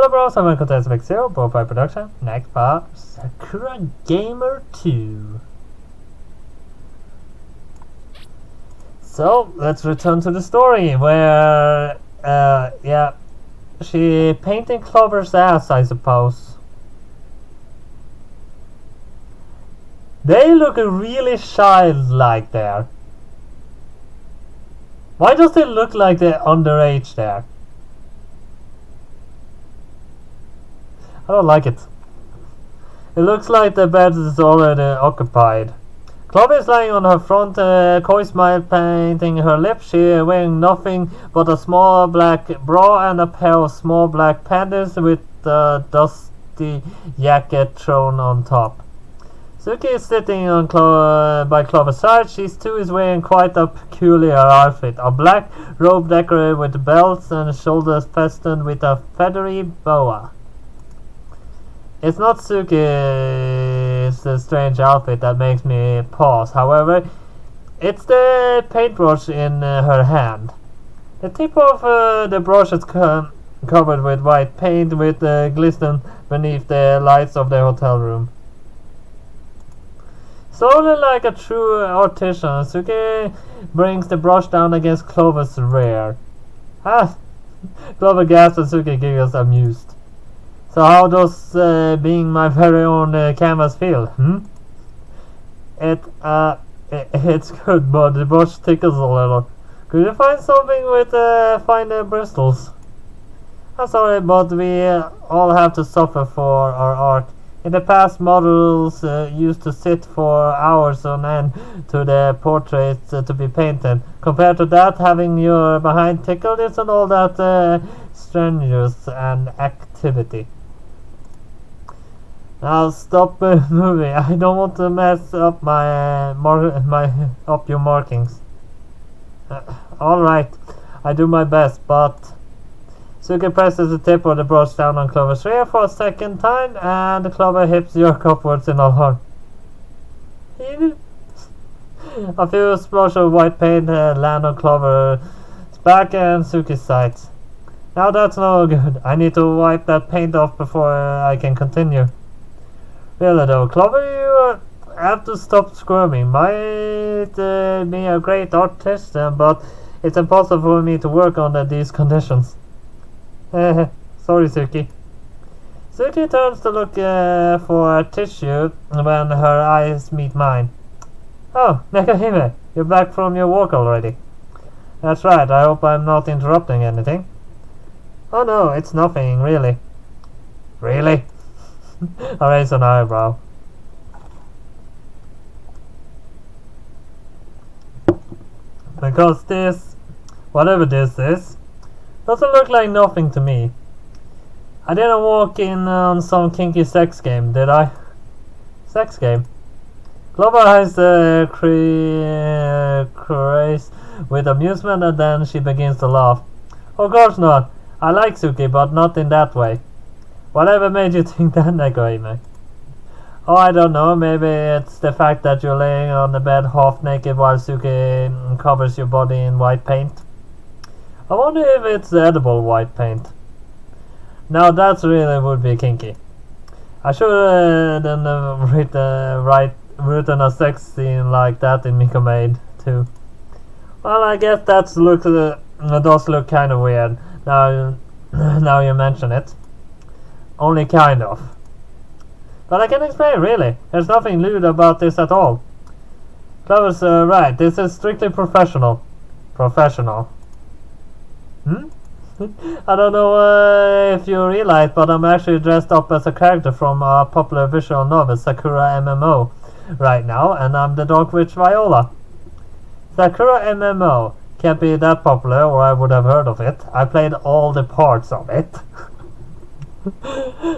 Hello bros, I'm welcome to SMX0, BroFive production. Next part, Sakura Gamer 2. So, let's return to the story where, she painted Clover's ass, I suppose. They look really childlike there. Why does it look like they're underage there? I don't like it. It looks like the bed is already occupied. Clover is lying on her front, coy smile painting her lips. She wearing nothing but a small black bra and a pair of small black panties with a dusty jacket thrown on top. Suki is sitting on by Clover's side. She too is wearing quite a peculiar outfit. A black robe decorated with belts and shoulders festooned with a feathery boa. It's not Suki's strange outfit that makes me pause. However, it's the paintbrush in her hand. The tip of the brush is covered with white paint with glisten beneath the lights of the hotel room. Slowly like a true artisan, Suki brings the brush down against Clover's rear. Ah! Clover gasps and Suki giggles amused. So how does being my very own canvas feel? It's good, but the brush tickles a little. Could you find something with finer bristles? I'm sorry, but we all have to suffer for our art. In the past, models used to sit for hours on end to the portraits to be painted. Compared to that, having your behind tickled isn't all that strenuous an activity. Now stop moving. I don't want to mess up your markings. All right, I do my best, but Suki presses the tip of the brush down on Clover's rear for a second time, and Clover hips jerk upwards in alarm. A few splashes of white paint land on Clover's back and Suki's sides. Now that's no good. I need to wipe that paint off before I can continue. Really though, Clover, you have to stop squirming. Might be a great artist, but it's impossible for me to work under these conditions. Sorry, Suki. Suki turns to look for a tissue when her eyes meet mine. Oh, Nekahime, you're back from your walk already. That's right, I hope I'm not interrupting anything. Oh no, it's nothing, really. Really? I raise an eyebrow. Because this, whatever this is, doesn't look like nothing to me. I didn't walk in on some kinky sex game, did I? Sex game? Clover eyes craze with amusement and then she begins to laugh. Of course not. I like Suki, but not in that way. Whatever made you think that, Nekohime? Oh, I don't know. Maybe it's the fact that you're laying on the bed half naked while Suki covers your body in white paint. I wonder if it's edible white paint. Now that really would be kinky. I should then written a sex scene like that in Miko Maid too. Well, I guess that does look kind of weird. Now you mention it. Only kind of. But I can explain, really. There's nothing lewd about this at all. Clover's right. This is strictly professional. Professional. I don't know if you realize, but I'm actually dressed up as a character from a popular visual novel, Sakura MMO, right now, and I'm the Dark Witch Viola. Sakura MMO can't be that popular, or I would have heard of it. I played all the parts of it.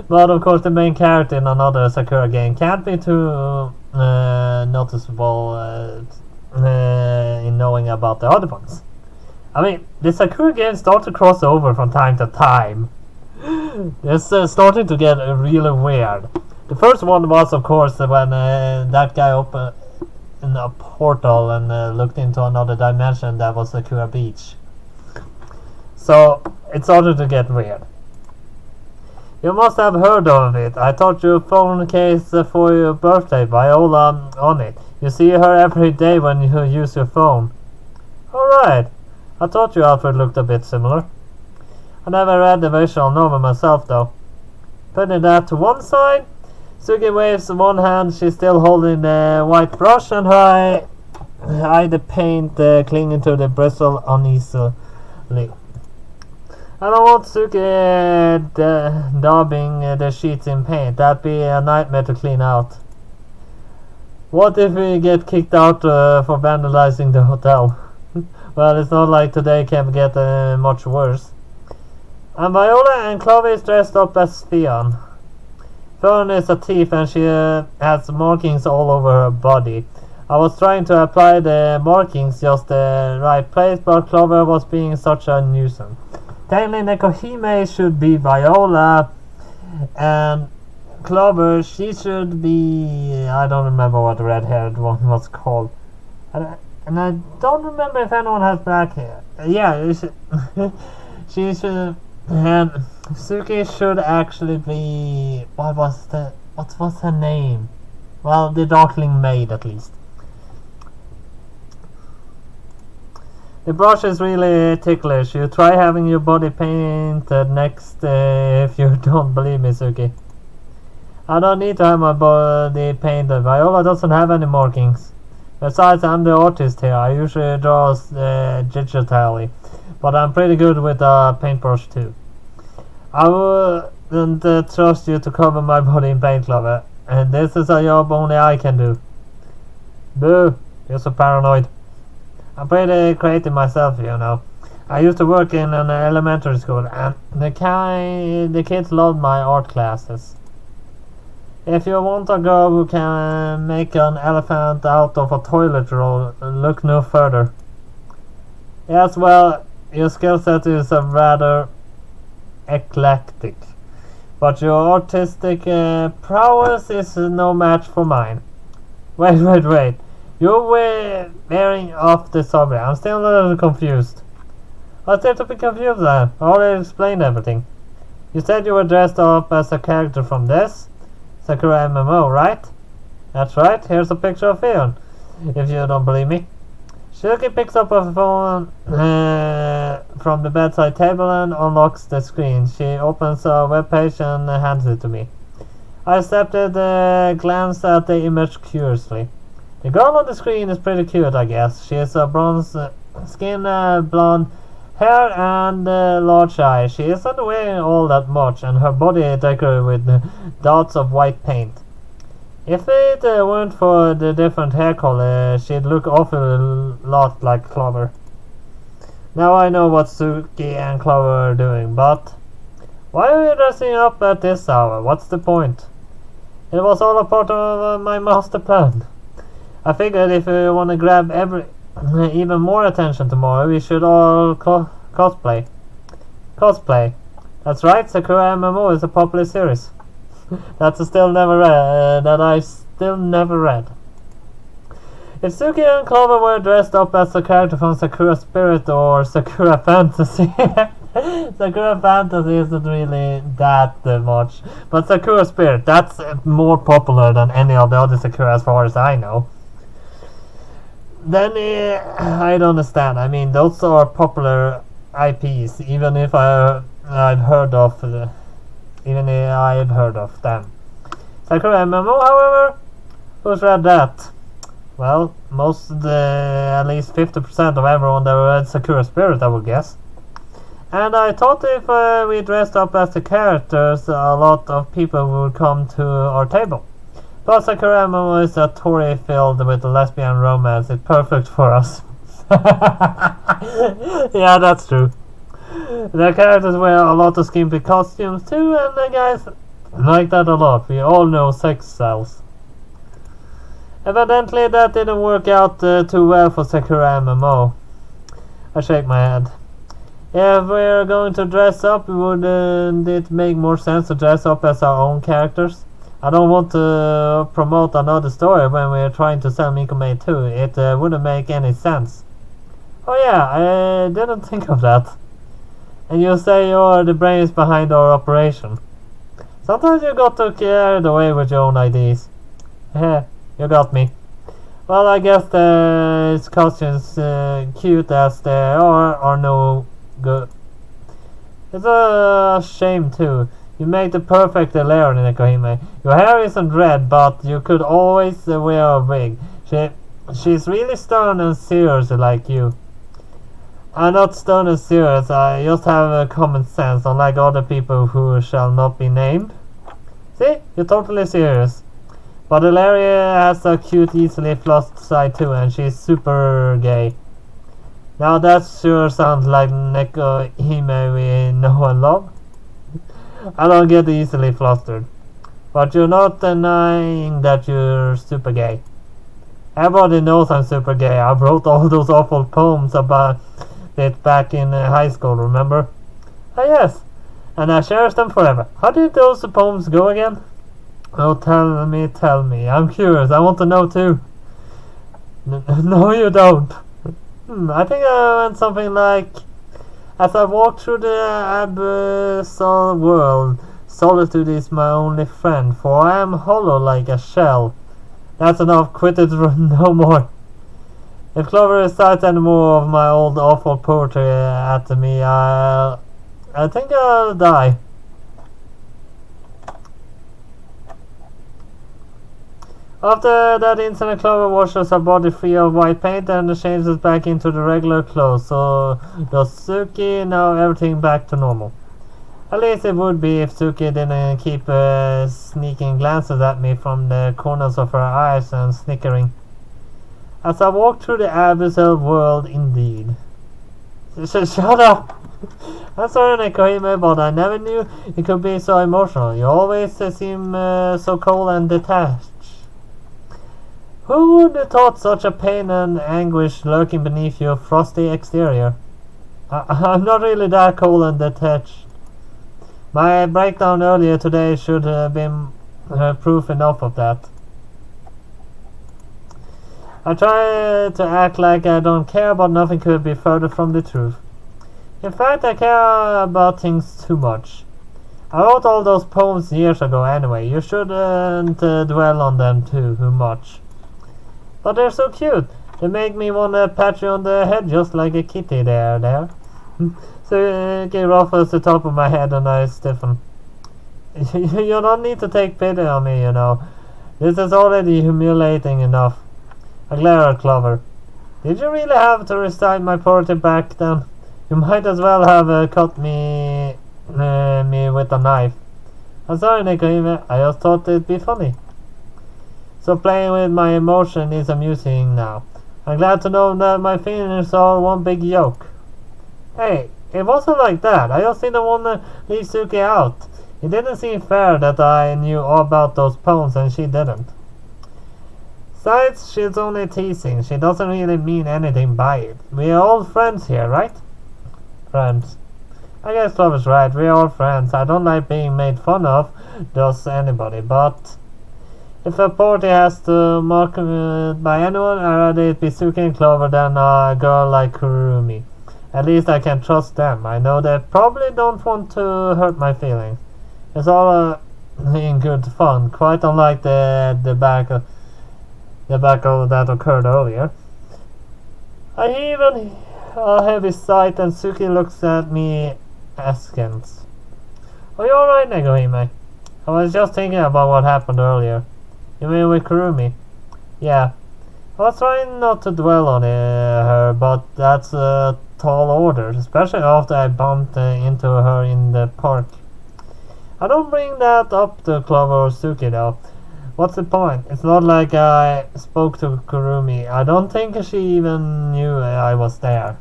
But of course the main character in another Sakura game can't be too noticeable in knowing about the other ones. I mean, the Sakura games start to cross over from time to time. It's starting to get really weird. The first one was, of course, when that guy opened in a portal and looked into another dimension that was Sakura Beach. So it started to get weird. You must have heard of it. I taught you a phone case for your birthday, Viola, on it. You see her every day when you use your phone. Alright. I thought your outfit looked a bit similar. I never read the visual novel myself, though. Putting that to one side, Suki waves one hand. She's still holding the white brush, and her eye the paint clinging to the bristle uneasily. I don't want Suki daubing the sheets in paint. That'd be a nightmare to clean out. What if we get kicked out for vandalizing the hotel? Well, it's not like today can get much worse. And Viola and Chloe is dressed up as Theon. Theon is a thief and she has markings all over her body. I was trying to apply the markings just the right place, but Clover was being such a nuisance. Technically, Nekohime should be Viola, and Clover, she should be... I don't remember what the red-haired one was called. And I don't remember if anyone has black hair. Yeah, she should... And Suki should actually be... What was her name? Well, the Darkling Maid, at least. The brush is really ticklish. You try having your body painted next if you don't believe me, Suki. I don't need to have my body painted. Viola doesn't have any markings. Besides, I'm the artist here. I usually draw digitally, but I'm pretty good with a paintbrush too. I wouldn't trust you to cover my body in paint, Clover, and this is a job only I can do. Boo! You're so paranoid. I'm pretty creative myself, you know. I used to work in an elementary school, and the kids loved my art classes. If you want a girl who can make an elephant out of a toilet roll, look no further. Yes, well, your skill set is rather eclectic, but your artistic prowess is no match for mine. Wait. You're wearing off the subject. I'm still a little confused. What's there to be confused then? I already explained everything. You said you were dressed up as a character from this Sakura MMO, right? That's right. Here's a picture of Theon, if you don't believe me. Shuki picks up her phone from the bedside table and unlocks the screen. She opens a web page and hands it to me. I accepted glance at the image curiously. The girl on the screen is pretty cute, I guess. She has a bronze skin, blonde hair, and large eyes. She isn't wearing all that much, and her body is decorated with dots of white paint. If it weren't for the different hair color, she'd look awful lot like Clover. Now I know what Suki and Clover are doing, but why are you dressing up at this hour? What's the point? It was all a part of my master plan. I figured if we want to grab even more attention tomorrow, we should all cosplay. Cosplay. That's right, Sakura MMO is a popular series. That I still never read. If Suki and Clover were dressed up as a character from Sakura Spirit or Sakura Fantasy, Sakura Fantasy isn't really that much, but Sakura Spirit, that's more popular than any of the other Sakura as far as I know. Then I don't understand. I mean, those are popular IPs, even if I've heard of them. Sakura MMO, however, who's read that? Well, at least 50% of everyone that read Sakura Spirit, I would guess. And I thought if we dressed up as the characters, a lot of people would come to our table. Plus, Sakura MMO is a Tory filled with a lesbian romance. It's perfect for us. Yeah, that's true. The characters wear a lot of skimpy costumes too, and the guys like that a lot. We all know sex sells. Evidently, that didn't work out too well for Sakura MMO. I shake my head. If we're going to dress up, wouldn't it make more sense to dress up as our own characters? I don't want to promote another story when we're trying to sell Mikome 2. It wouldn't make any sense. Oh yeah, I didn't think of that. And you say you're the brains behind our operation. Sometimes you got to carry away with your own ideas. Heh, you got me. Well, I guess the costumes cute as they are no good. It's a shame too. You make the perfect layer, Nekohime. Your hair isn't red, but you could always wear a wig. She's really stern and serious like you. I'm not stern and serious, I just have common sense, unlike other people who shall not be named. See? You're totally serious. But Ilaria has a cute, easily flustered side too, and she's super gay. Now that sure sounds like Nekohime we know and love. I don't get easily flustered. But you're not denying that you're super gay. Everybody knows I'm super gay. I wrote all those awful poems about it back in high school, remember? Ah yes, and I cherish them forever. How did those poems go again? Oh, tell me. I'm curious. I want to know too. No, you don't. I think I went something like, as I walk through the abyssal world, solitude is my only friend, for I am hollow like a shell. That's enough. Quit it. No more. If Clover recites any more of my old awful poetry at me, I think I'll die. After that incident, Clover washes her body free of white paint and changes back into the regular clothes. So does Suki. Now everything back to normal. At least it would be if Suki didn't keep sneaking glances at me from the corners of her eyes and snickering. As I walk through the abyssal world, indeed. Shut up! I'm sorry, Nekohime, but I never knew you could be so emotional. You always seem so cold and detached. Who would have thought such a pain and anguish lurking beneath your frosty exterior? I'm not really that cold and detached. My breakdown earlier today should have been proof enough of that. I try to act like I don't care, but nothing could be further from the truth. In fact, I care about things too much. I wrote all those poems years ago anyway. You shouldn't dwell on them too much. But they're so cute. They make me want to pat you on the head just like a kitty there. So he ruffles the top of my head and I stiffen. You don't need to take pity on me, you know. This is already humiliating enough. I glare at Clover. Did you really have to recite my poetry back then? You might as well have cut me with a knife. I'm sorry, Nekohime. I just thought it'd be funny. So playing with my emotion is amusing now. I'm glad to know that my feelings are one big joke. Hey, it wasn't like that. I just didn't want to leave Suki out. It didn't seem fair that I knew all about those poems and she didn't. Besides, she's only teasing. She doesn't really mean anything by it. We are all friends here, right? Friends. I guess Clover's right. We are all friends. I don't like being made fun of, does anybody, but if a party has to mark by anyone, I'd rather it be Suki and Clover than a girl like Kurumi. At least I can trust them. I know they probably don't want to hurt my feelings. It's all in good fun, quite unlike the debacle that occurred earlier. I heave a heavy sigh and Suki looks at me askance. Are you alright, Nekohime? I was just thinking about what happened earlier. You mean with Kurumi? Yeah. I was trying not to dwell on her, but that's a tall order, especially after I bumped into her in the park. I don't bring that up to Clover or Suki though. What's the point? It's not like I spoke to Kurumi. I don't think she even knew I was there.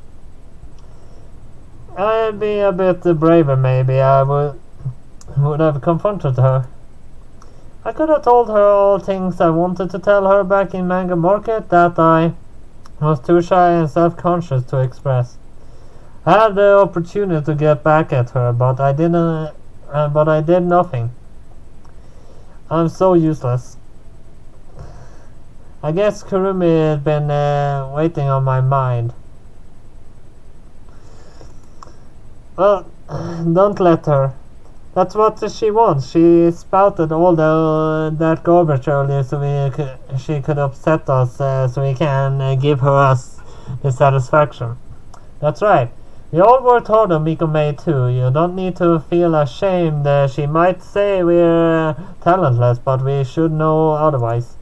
I'd be a bit braver maybe. I would have confronted her. I could have told her all things I wanted to tell her back in Manga Market that I was too shy and self-conscious to express. I had the opportunity to get back at her, but I didn't. But I did nothing. I'm so useless. I guess Kurumi had been waiting on my mind. Well, don't let her. That's what she wants. She spouted all that garbage earlier so she could upset us so we can give her us the satisfaction. That's right. We all worked hard on Miko May too. You don't need to feel ashamed. She might say we're talentless, but we should know otherwise.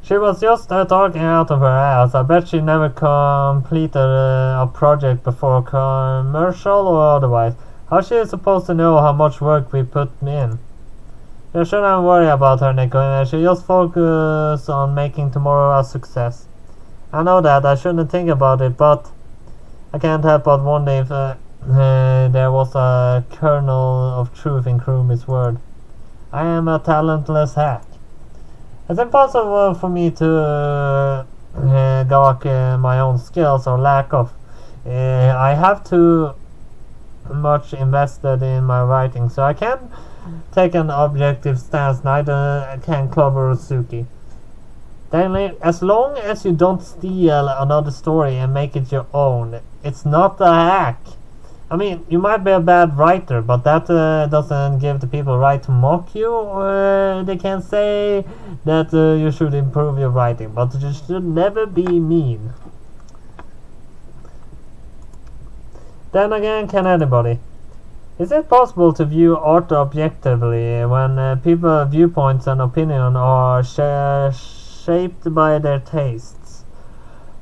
She was just talking out of her ass. I bet she never completed a project before, commercial or otherwise. How's she supposed to know how much work we put in? You shouldn't worry about her, Nico. She just focus on making tomorrow a success. I know that. I shouldn't think about it, but I can't help but wonder if there was a kernel of truth in Kurumi's word. I am a talentless hack. It's impossible for me to gawk my own skills or lack of. I have too much invested in my writing, so I can't take an objective stance. Neither can Clover or Suki. Then, as long as you don't steal another story and make it your own, it's not a hack. I mean, you might be a bad writer, but that doesn't give the people right to mock you. They can say that you should improve your writing, but you should never be mean. Then again, can anybody? Is it possible to view art objectively when people's viewpoints and opinions are shaped by their tastes?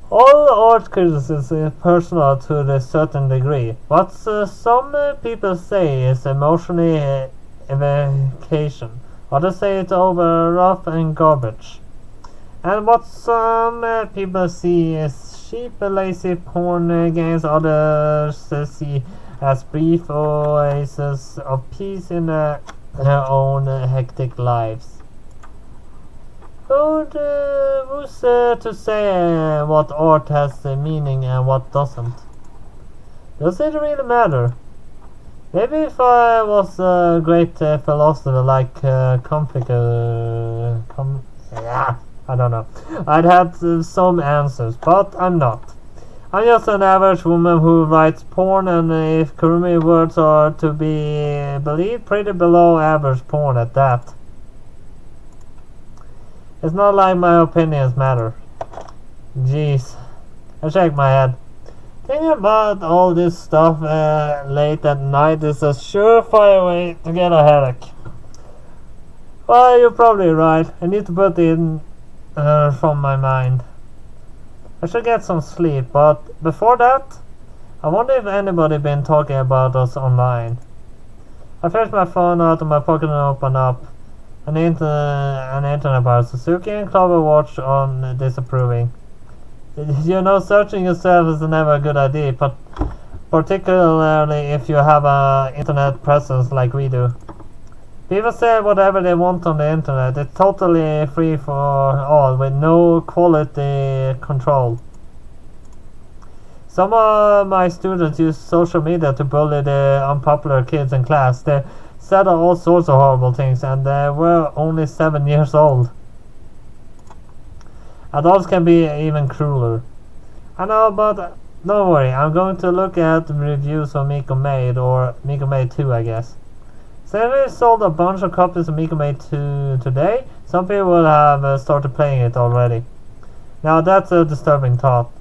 All art criticism is personal to a certain degree. What some people say is emotionally evocation. Others say it's over rough and garbage. And what some people see is cheap, lazy porn games. Others see as brief oases of peace in their own hectic lives. Who's to say what art has meaning and what doesn't? Does it really matter? Maybe if I was a great philosopher like I don't know. I'd have some answers, but I'm not. I'm just an average woman who writes porn, and if Kurumi words are to be believed, pretty below average porn at that. It's not like my opinions matter. Jeez. I shake my head. Thinking about all this stuff late at night is a surefire way to get a headache. Well, you're probably right. I need to put it from my mind. I should get some sleep, but before that, I wonder if anybody been talking about us online. I fetched my phone out of my pocket and opened up an internet bar. Suzuki and Clover watch on disapproving. You know, searching yourself is never a good idea, but particularly if you have an internet presence like we do. People say whatever they want on the internet. It's totally free for all, with no quality control. Some of my students use social media to bully the unpopular kids in class. They said all sorts of horrible things, and they were only 7 years old. Adults can be even crueler. I know, but don't worry. I'm going to look at reviews of Miko Made, or Miko Made 2, I guess. Since we sold a bunch of copies of Miko Made 2 today, some people will have started playing it already. Now that's a disturbing thought.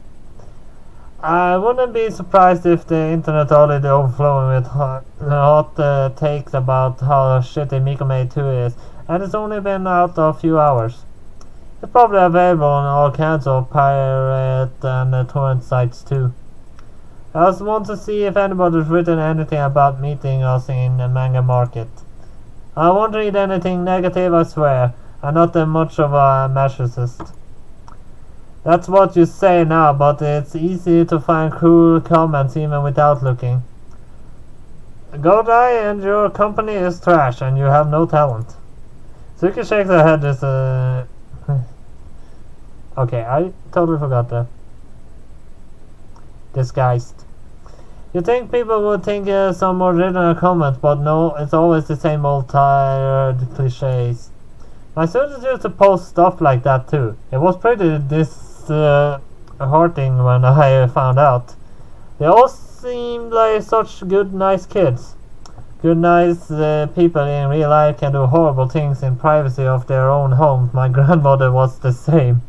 I wouldn't be surprised if the internet already overflowing with hot takes about how shitty Miko Made 2 is, and it's only been out a few hours. It's probably available on all kinds of pirate and torrent sites too. I also want to see if anybody's written anything about meeting us in the manga market. I won't read anything negative, I swear. I'm not that much of a masochist. That's what you say now, but it's easy to find cruel comments even without looking. Go die and your company is trash and you have no talent. Suki shakes her head as okay, I totally forgot that. Disguised. You think people would think some original comments, but no, it's always the same old tired cliches. My students used to post stuff like that too. It was pretty disheartening when I found out. They all seemed like such good, nice kids. Good nice people in real life can do horrible things in privacy of their own homes. My grandmother was the same.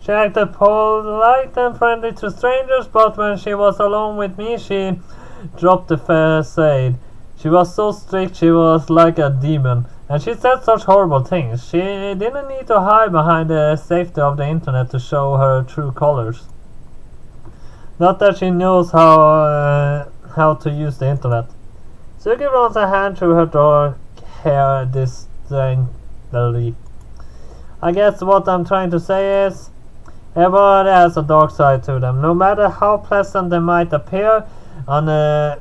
She acted polite and friendly to strangers, but when she was alone with me, she dropped the facade. She was so strict, she was like a demon. And she said such horrible things. She didn't need to hide behind the safety of the internet to show her true colors. Not that she knows how to use the internet. Suki runs a hand through her dark hair disdainfully. I guess what I'm trying to say is, everybody has a dark side to them. No matter how pleasant they might appear on a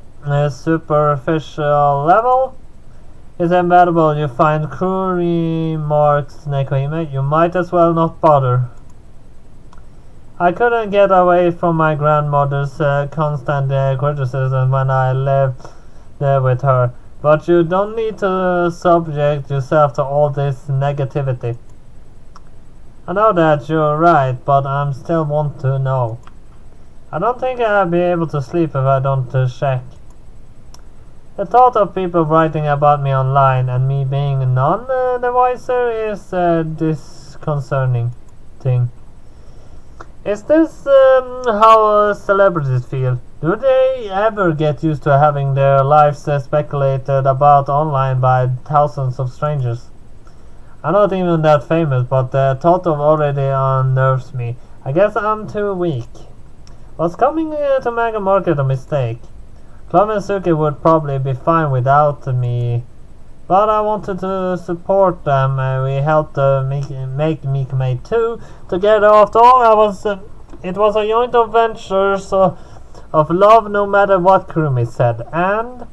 superficial level, it's inevitable you find cruel remarks, Nekohime. You might as well not bother. I couldn't get away from my grandmother's constant criticism when I lived there with her. But you don't need to subject yourself to all this negativity. I know that you're right, but I still want to know. I don't think I'll be able to sleep if I don't check. The thought of people writing about me online and me being none the wiser is a disconcerting thing. Is this how celebrities feel? Do they ever get used to having their lives speculated about online by thousands of strangers? I'm not even that famous, but the thought of already unnerves me. I guess I'm too weak. Was coming to Mega Market a mistake? Club and Suki would probably be fine without me, but I wanted to support them. We helped make Mikame 2 together. After all, it was a joint adventure of love, no matter what Kurumi said. And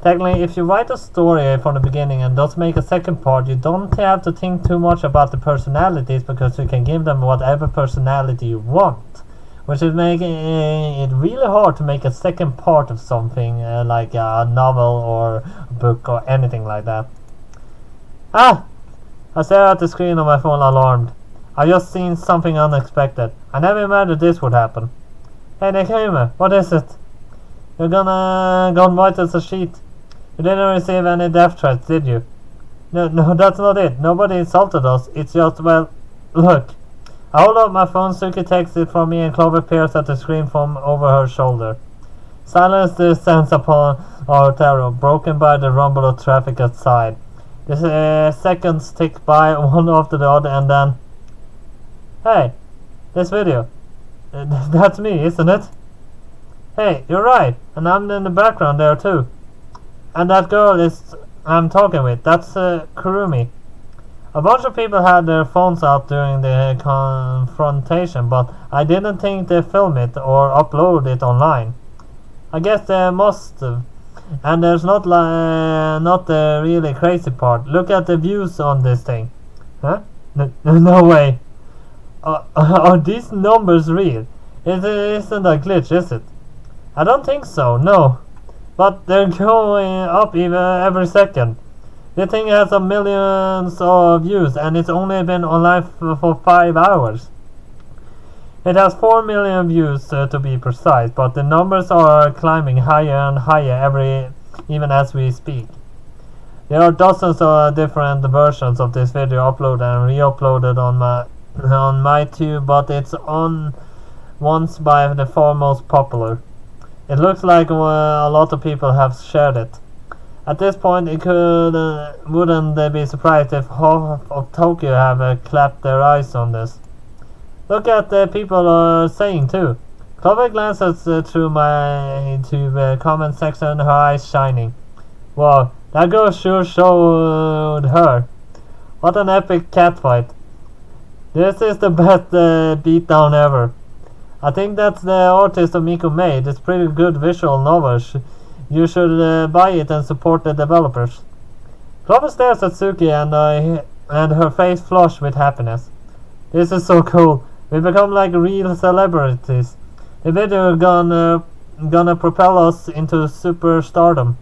technically, if you write a story from the beginning and don't make a second part, you don't have to think too much about the personalities, because you can give them whatever personality you want. Which is making it really hard to make a second part of something like a novel or a book or anything like that. Ah! I stare at the screen on my phone alarmed. I just seen something unexpected. I never imagined this would happen. Hey Nekahime, what is it? You're gone white as a sheet. You didn't receive any death threats, did you? No, that's not it. Nobody insulted us. It's just, well, look. I hold up my phone. Suki takes it from me and Clover peers at the screen from over her shoulder. Silence descends upon our terror, broken by the rumble of traffic outside. The seconds tick by one after the other, and then... Hey, this video. That's me, isn't it? Hey, you're right, and I'm in the background there too. And that girl I'm talking with, that's Kurumi. A bunch of people had their phones out during the confrontation, but I didn't think they filmed it or uploaded it online. I guess they must have. And there's not the really crazy part. Look at the views on this thing. Huh? No way. Are these numbers real? It isn't a glitch, is it? I don't think so, no. But they're going up even every second. The thing has millions of views, and it's only been online for 5 hours. It has 4 million views to be precise, but the numbers are climbing higher and higher even as we speak. There are dozens of different versions of this video uploaded and re-uploaded on my tube, but it's on once by the far most popular. It looks like a lot of people have shared it. At this point, wouldn't they be surprised if half of Tokyo have clapped their eyes on this? Look at the people are saying too. Clover glances through my comment section, her eyes shining. Wow, that girl sure showed her. What an epic catfight. This is the best beatdown ever. I think that's the artist of Miku made. It's pretty good visual novel. You should buy it and support the developers. Clover stares at Suki and her face flushed with happiness. This is so cool. We become like real celebrities. The video gonna propel us into superstardom.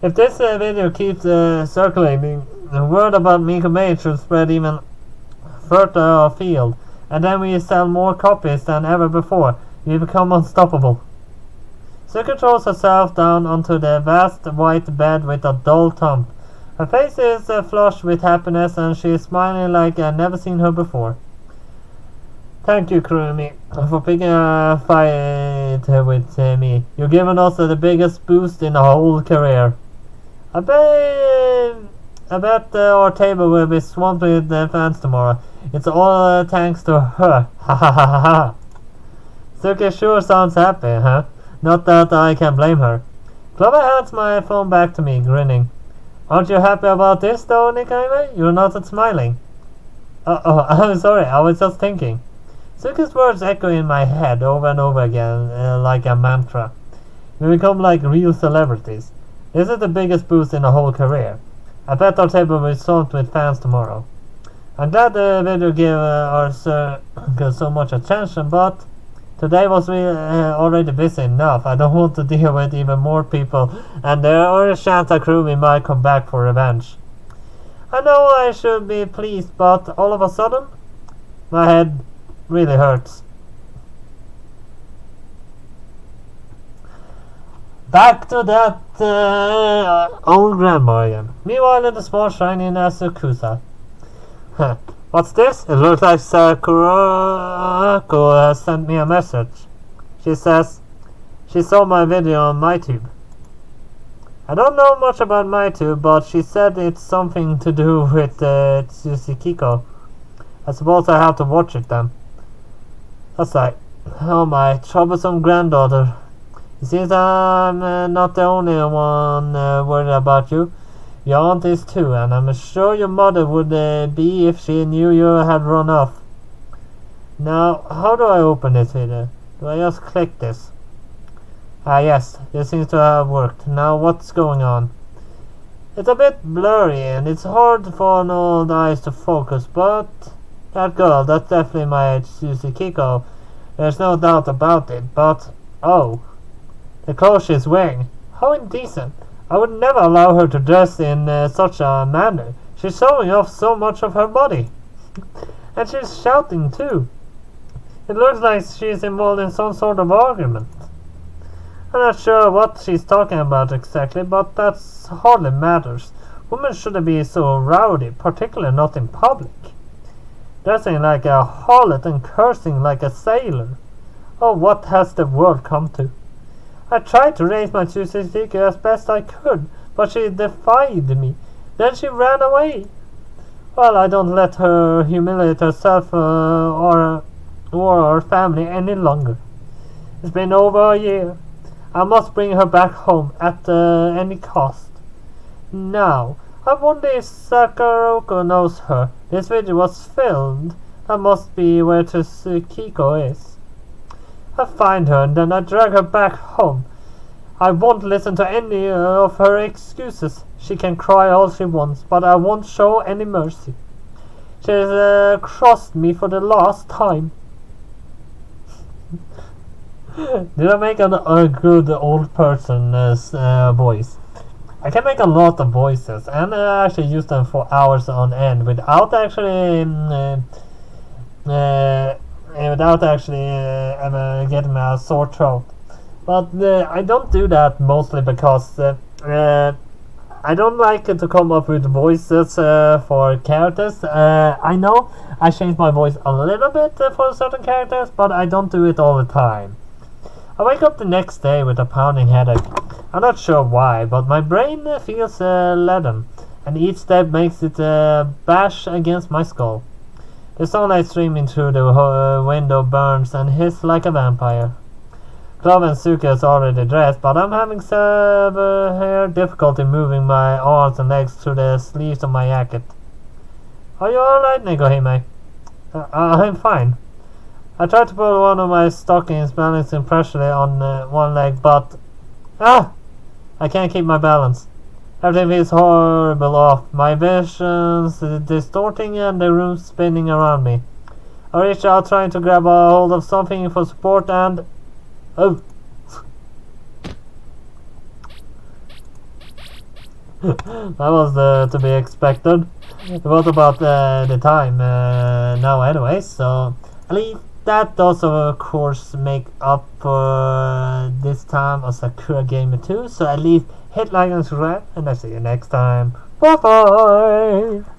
If this video keeps circulating, the word about Miku Made should spread even further afield, and then we sell more copies than ever before. We become unstoppable. Sakura throws herself down onto the vast white bed with a dull thump. Her face is flushed with happiness and she is smiling like I've never seen her before. Thank you, Kurumi, for picking a fight with me. You've given us the biggest boost in the whole career. I bet our table will be swamped with fans tomorrow. It's all thanks to her. Ha ha ha ha ha. Suki sure sounds happy, huh? Not that I can blame her. Clover hands my phone back to me, grinning. Aren't you happy about this, though, Nikaime? You're not smiling. I'm sorry, I was just thinking. Suki's words echo in my head over and over again, like a mantra. We become like real celebrities. This is the biggest boost in the whole career. I bet our table will be swamped with fans tomorrow. I'm glad the video gave our circle so much attention, but today was already busy enough. I don't want to deal with even more people, and there is a chance that Kurumi might come back for revenge. I know I should be pleased, but all of a sudden, my head really hurts. Back to that old grandma again. Meanwhile, in the small shrine in Asakusa. What's this? It looks like Sakura has sent me a message. She says she saw my video on MyTube. I don't know much about MyTube, but she said it's something to do with Tsushikiko. I suppose I have to watch it then. That's right. Oh, my troublesome granddaughter. It seems I'm not the only one worried about you. Your aunt is too, and I'm sure your mother would be if she knew you had run off. Now, how do I open this video? Do I just click this? Ah yes, this seems to have worked. Now what's going on? It's a bit blurry and it's hard for an old eyes to focus, but that girl, that's definitely my Tsushikiko. There's no doubt about it, but oh, the clothes she's wearing. How indecent. I would never allow her to dress in such a manner. She's showing off so much of her body. And she's shouting too. It looks like she's involved in some sort of argument. I'm not sure what she's talking about exactly, but that hardly matters. Women shouldn't be so rowdy, particularly not in public. Dressing like a harlot and cursing like a sailor. Oh, what has the world come to? I tried to raise my Tsushikiko as best I could, but she defied me. Then she ran away. Well, I don't let her humiliate herself or her family any longer. It's been over a year. I must bring her back home at any cost. Now, I wonder if Sakura knows her. This video was filmed. That must be where Tsushikiko is. I find her and then I drag her back home. I won't listen to any of her excuses. She can cry all she wants, but I won't show any mercy. She has crossed me for the last time. Did I make a good old person voice? I can make a lot of voices, and I actually use them for hours on end without actually getting a sore throat. But I don't do that mostly because I don't like to come up with voices for characters. I know I change my voice a little bit for certain characters, but I don't do it all the time. I wake up the next day with a pounding headache. I'm not sure why, but my brain feels leaden, and each step makes it bash against my skull. The sunlight streaming through the window burns and hissed like a vampire. Clove and Suka is already dressed, but I'm having severe difficulty moving my arms and legs through the sleeves of my jacket. Are you alright, Negohime? I'm fine. I tried to put one of my stockings balancing pressure on one leg, but I can't keep my balance. Everything feels horrible off. My vision's distorting and the room spinning around me. I reach out trying to grab a hold of something for support and... oh! That was to be expected. What about the time now anyway, so I leave that does of course make up for this time of Sakura Gamer 2. So at least hit like and subscribe, and I'll see you next time. Bye bye!